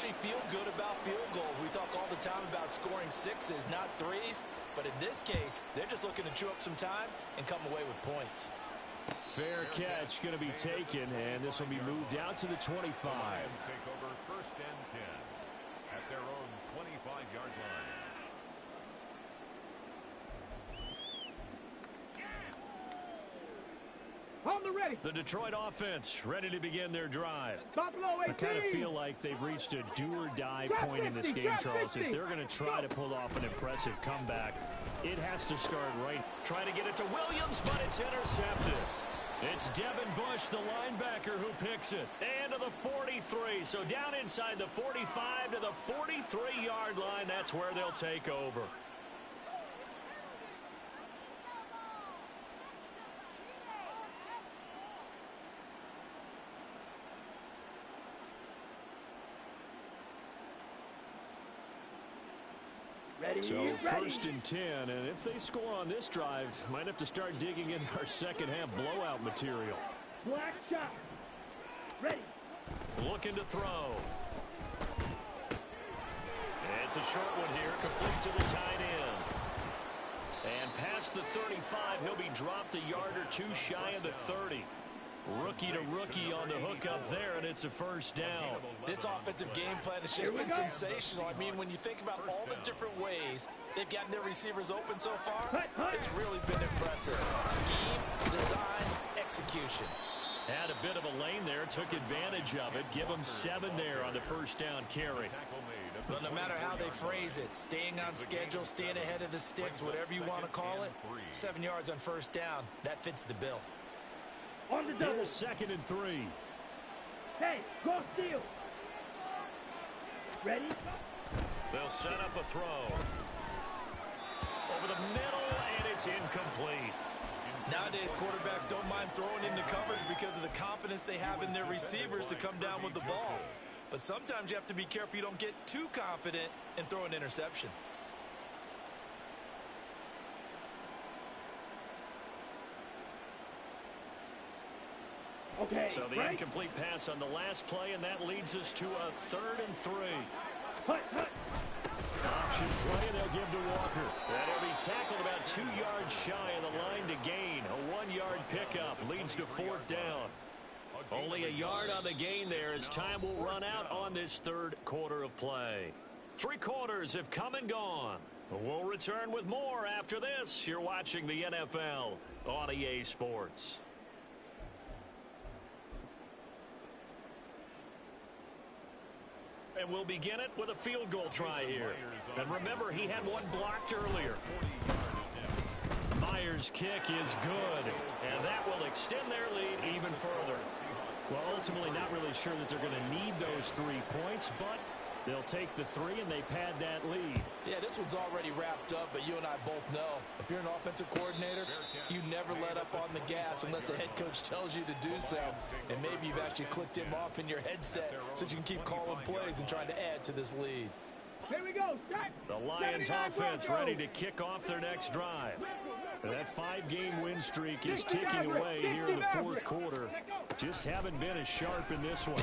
actually feel good about field goals. We talk all the time about scoring sixes, not threes. But in this case, they're just looking to chew up some time and come away with points. Fair catch going to be taken, and this will be moved out to the 25. Lions take over 1st and 10 at their own 25-yard line. On the ready. The Detroit offense ready to begin their drive. Buffalo 18. I kind of feel like they've reached a do-or-die point in this game, Charles. If they're going to try to pull off an impressive comeback, it has to start right. Trying to get it to Williams, but it's intercepted. It's Devin Bush, the linebacker, who picks it. And to the 43. So down inside the 45 to the 43-yard line. That's where they'll take over. So 1st and 10, and if they score on this drive, might have to start digging in our second-half blowout material. Black shot. Ready. Looking to throw. It's a short one here, complete to the tight end. And past the 35, he'll be dropped a yard or two shy of the 30. Rookie to rookie on the hook up there, and it's a 1st down. This offensive game plan has just been sensational. I mean, when you think about all the different ways they've gotten their receivers open so far, it's really been impressive. Scheme, design, execution. Had a bit of a lane there, took advantage of it. Give them 7 there on the 1st down carry. But no matter how they phrase it, staying on schedule, staying ahead of the sticks, whatever you want to call it, 7 yards on 1st down, that fits the bill. On the double. 2nd and 3. Hey, go steal. Ready? They'll set up a throw. Over the middle, and it's incomplete. Nowadays, quarterbacks don't mind throwing into coverage because of the confidence they have in their receivers to come down with the ball. But sometimes you have to be careful you don't get too confident and throw an interception. Okay, so the incomplete pass on the last play, and that leads us to a 3rd and 3. Option play, and they'll give to Walker. That'll be tackled about 2 yards shy of the line to gain. A 1-yard pickup leads to 4th down. Only a yard on the gain there as time will run out on this 3rd quarter of play. 3 quarters have come and gone. We'll return with more after this. You're watching the NFL on EA Sports. And we'll begin it with a field goal try here. And remember, he had one blocked earlier. Myers' kick is good, and that will extend their lead even further. Well, ultimately not really sure that they're going to need those 3 points, but they'll take the 3 and they pad that lead. Yeah, this one's already wrapped up, but you and I both know if you're an offensive coordinator, you never let up on the gas unless the head coach tells you to do so. And maybe you've actually clicked him off in your headset so you can keep calling plays and trying to add to this lead. Here we go. Set. The Lions offense ready to kick off their next drive. That 5-game win streak is ticking away here in the 4th quarter. Just haven't been as sharp in this one.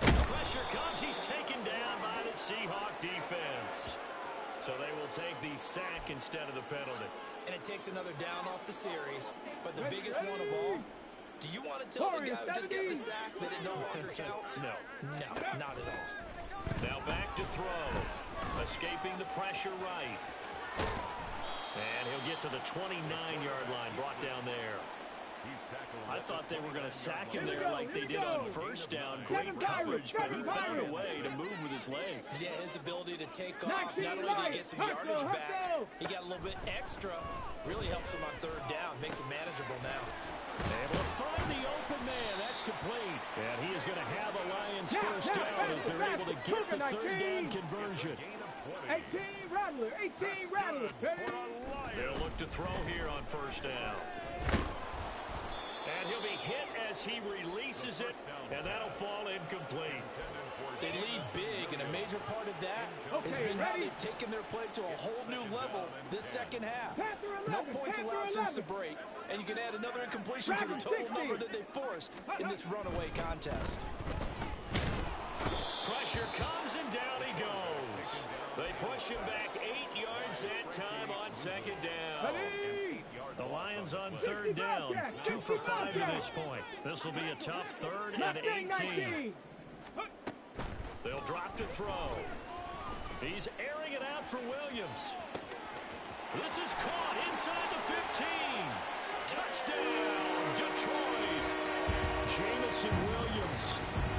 Pressure comes. He's taken down by the Seahawk defense. So they will take the sack instead of the penalty. And it takes another down off the series. But the biggest one of all, do you want to tell the guy who just got the sack that it no longer counts? No. No, not at all. Now back to throw. Escaping the pressure right. And he'll get to the 29-yard line, brought down there. I thought they were going to sack him there like they did on 1st down. Great coverage, but he found a way to move with his legs. Yeah, his ability to take off, not only did he get some yardage back, he got a little bit extra. Really helps him on 3rd down, makes it manageable now. Able to find the open man. That's complete. And he is going to have a Lions 1st down as they're able to get the 3rd down conversion. 18 Rattler, 18 Rattler. They'll look to throw here on 1st down. And he'll be hit as he releases it, and that'll fall incomplete. They lead big, and a major part of that has been how they've taken their play to a whole new level this 2nd half. No points allowed since the break, and you can add another incompletion to the total number that they forced in this runaway contest. pressure comes, and down he goes. They push him back 8 yards that time on second down. The Lions on third down, 2 for 5 to this point. This will be a tough 3rd and 18. They'll drop to throw. He's airing it out for Williams. This is caught inside the 15. Touchdown, Detroit. Jamison Williams,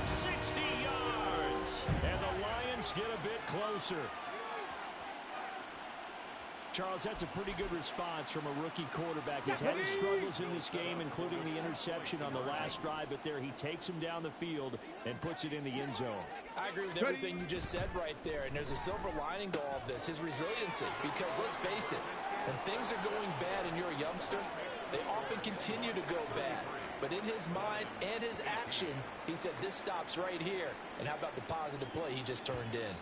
60 yards. And the Lions get a bit closer. Charles, that's a pretty good response from a rookie quarterback. He's had his struggles in this game, including the interception on the last drive, but there he takes him down the field and puts it in the end zone. I agree with everything you just said right there, and there's a silver lining to all of this, his resiliency, because let's face it, when things are going bad and you're a youngster, they often continue to go bad. But in his mind and his actions, he said, this stops right here. And how about the positive play he just turned in?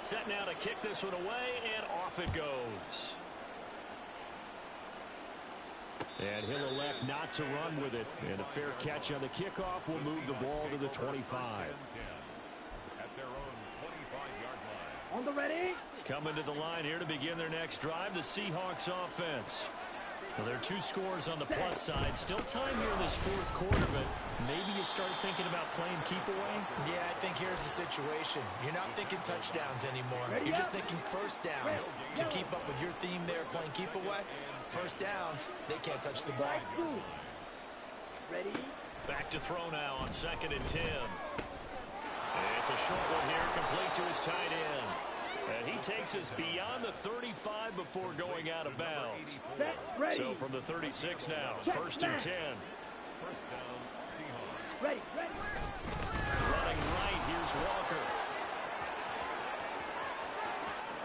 Set now to kick this one away, and off it goes. And he'll elect not to run with it. And a fair catch on the kickoff will move the ball to the 25. At their own 25-yard line. On the ready. Coming to the line here to begin their next drive, the Seahawks offense. Well, there are 2 scores on the plus side. Still time here in this 4th quarter, but maybe you start thinking about playing keep away? Yeah, I think here's the situation. You're not thinking touchdowns anymore. You're just thinking first downs. To keep up with your theme there, playing keep away, first downs, they can't touch the ball. Ready. Back to throw now on 2nd and 10. It's a short one here, complete to his tight end. And he takes us beyond the 35 before going out of bounds. So from the 36 now, 1st and 10. First down, Seahawks. Ready. Running right, here's Walker.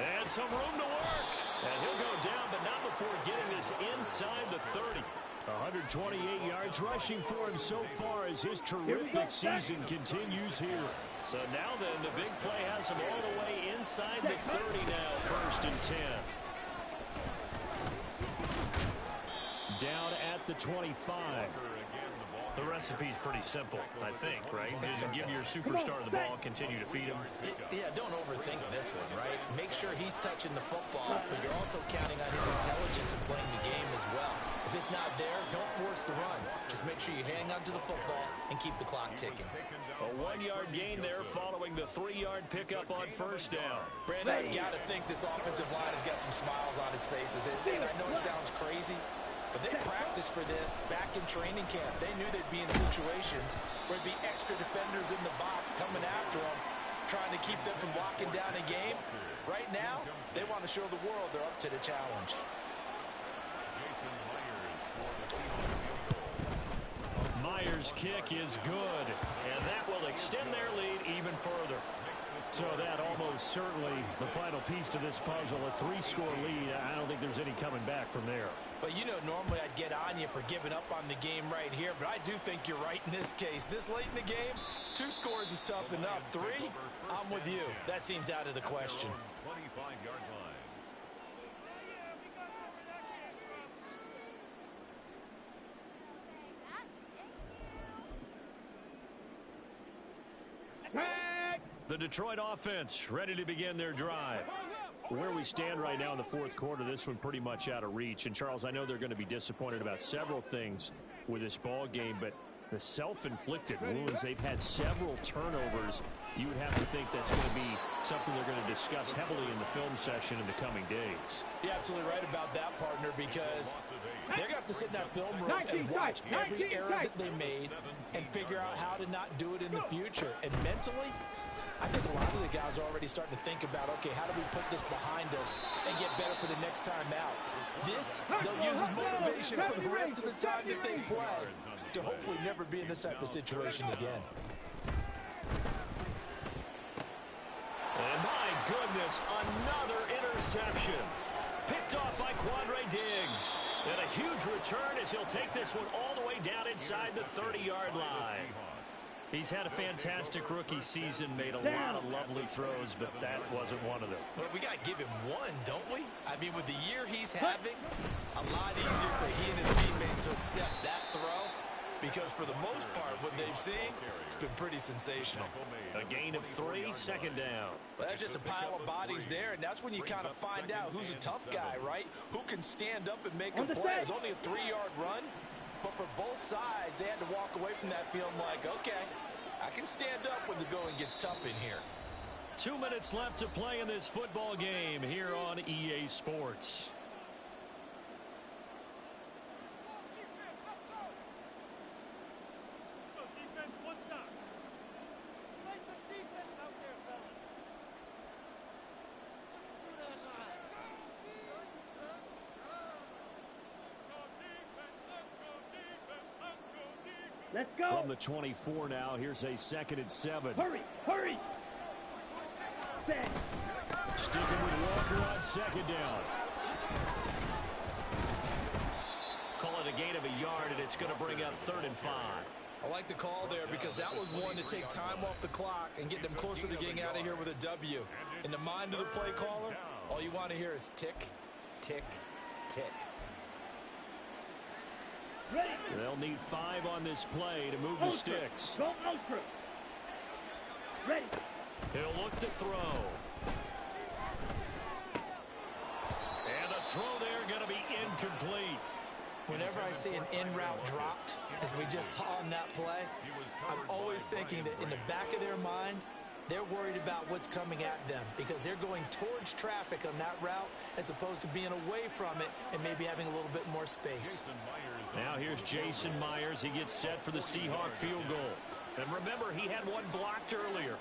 And some room to work. And he'll go down, but not before getting this inside the 30. 128 yards rushing for him so far as his terrific season continues here. So now then, the big play has him all the way inside the 30 now, 1st and 10. Down at the 25. The recipe's pretty simple, I think, right? Just give your superstar the ball, continue to feed him. Yeah, don't overthink this one, right? Make sure he's touching the football, but you're also counting on his intelligence in playing the game as well. If it's not there, don't force the run. Just make sure you hang on to the football and keep the clock ticking. A 1-yard gain there following the 3-yard pickup on 1st down. Brandon, I got to think this offensive line has got some smiles on its faces. And I know it sounds crazy, but they practiced for this back in training camp. They knew they'd be in situations where there'd be extra defenders in the box coming after them, trying to keep them from locking down a game. Right now, they want to show the world they're up to the challenge. Myers' kick is good, and that will extend their lead even further. So that almost certainly the final piece to this puzzle, a 3-score lead. I don't think there's any coming back from there. But you know, normally I'd get on you for giving up on the game right here, but I do think you're right in this case. This late in the game, 2 scores is tough enough. 3, I'm with you. That seems out of the question. 25-yard line. The Detroit offense ready to begin their drive. Where we stand right now in the 4th quarter, this one pretty much out of reach. And, Charles, I know they're going to be disappointed about several things with this ball game, but the self-inflicted wounds, they've had several turnovers. You would have to think that's going to be something they're going to discuss heavily in the film session in the coming days. You're absolutely right about that, partner, because they're going to have to sit in that film room and watch every error that they made and figure out how to not do it in the future. And mentally, I think a lot of the guys are already starting to think about, okay, how do we put this behind us and get better for the next time out? This, they'll use as motivation for the rest of the time that they play to hopefully never be in this type of situation again. And my goodness, another interception. Picked off by Quandre Diggs. And a huge return as he'll take this one all the way down inside the 30-yard line. He's had a fantastic rookie season, made a lot of lovely throws, but that wasn't one of them. Well, we got to give him one, don't we? I mean, with the year he's having, a lot easier for he and his teammates to accept that throw, because for the most part, what they've seen, it's been pretty sensational. A gain of 3, second down. Well, that's just a pile of bodies there, and that's when you kind of find out who's a tough guy, right? Who can stand up and make a play. It's only a 3-yard run, but for both sides, they had to walk away from that feeling like, okay, I can stand up when the going gets tough in here. 2 minutes left to play in this football game here on EA Sports. Let's go. From the 24 now, here's a 2nd and 7. Hurry, hurry. Set. Sticking with Walker on 2nd down. Call it a gain of a yard, and it's going to bring up 3rd and 5. I like the call there because that was one to take time off the clock and get them closer to getting out of here with a W. In the mind of the play caller, all you want to hear is tick, tick, tick. Ready. They'll need 5 on this play to move the sticks. Go ultra. Ready. He'll look to throw. And the throw there going to be incomplete. Whenever I see an in-route dropped, as we just saw on that play, I'm always thinking that in the back of their mind, they're worried about what's coming at them because they're going towards traffic on that route as opposed to being away from it and maybe having a little bit more space. Now here's Jason Myers. He gets set for the Seahawk field goal. And remember, he had one blocked earlier.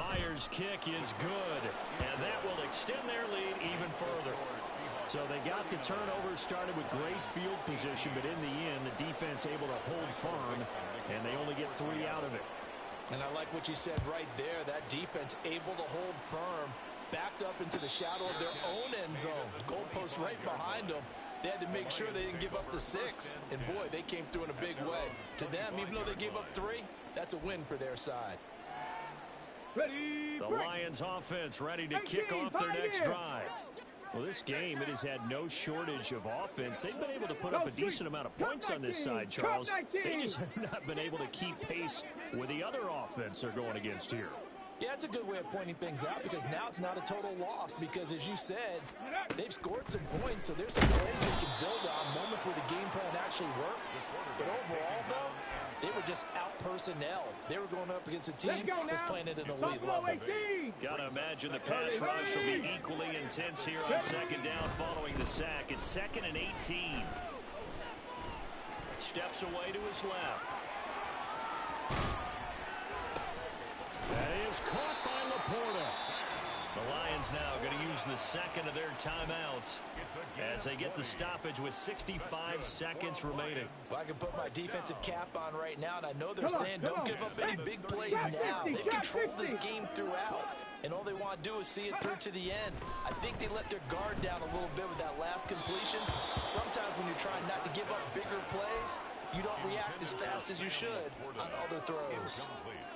Myers' kick is good, and that will extend their lead even further. So they got the turnover started with great field position, but in the end, the defense able to hold firm, and they only get 3 out of it. And I like what you said right there. That defense able to hold firm, backed up into the shadow of their own end zone. The goalpost right behind them. They had to make sure they didn't give up the 6. And, boy, they came through in a big way. To them, even though they gave up 3, that's a win for their side. Ready. The Lions offense ready to kick off their next drive. Well, this game, it has had no shortage of offense. They've been able to put up a decent amount of points on this side, Charles. They just have not been able to keep pace with the other offense they're going against here. Yeah, that's a good way of pointing things out because now it's not a total loss because, as you said, they've scored some points, so there's some plays they can build on, moments where the game plan actually worked. But overall, though, they were just out-personnel. They were going up against a team that's playing at an elite level. Got to imagine the pass rush will be equally intense here on 2nd down following the sack. It's 2nd and 18. Steps away to his left. That is caught by Laporta. The Lions now going to use the 2nd of their timeouts as they get the stoppage with 65 seconds remaining. Well, I can put my defensive cap on right now, and I know they're saying don't give up any big plays now. They control this game throughout, and all they want to do is see it through to the end. I think they let their guard down a little bit with that last completion. Sometimes when you're trying not to give up bigger plays, you don't react as fast as you should on other throws.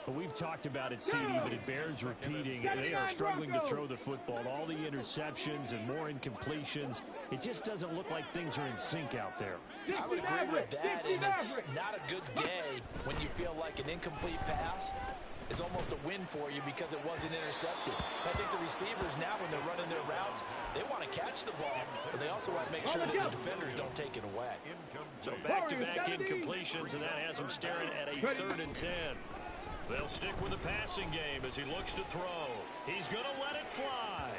Well, we've talked about it, CD, but it bears repeating. They are struggling to throw the football. All the interceptions and more incompletions. It just doesn't look like things are in sync out there. I would agree with that, and it's not a good day when you feel like an incomplete pass is almost a win for you because it wasn't intercepted. I think the receivers now, when they're running their routes, they want to catch the ball, but they also want to make sure that the defenders don't take it away. So back-to-back incompletions, and that has them staring at a 3rd and 10. They'll stick with the passing game as he looks to throw. He's going to let it fly.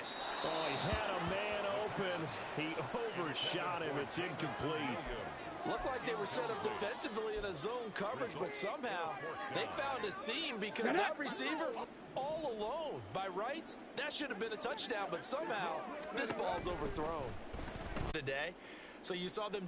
Oh, he had a man open. He overshot him. It's incomplete. Looked like they were set up defensively in a zone coverage, but somehow they found a seam because that receiver all alone. By rights, that should have been a touchdown, but somehow this ball's overthrown today. So you saw them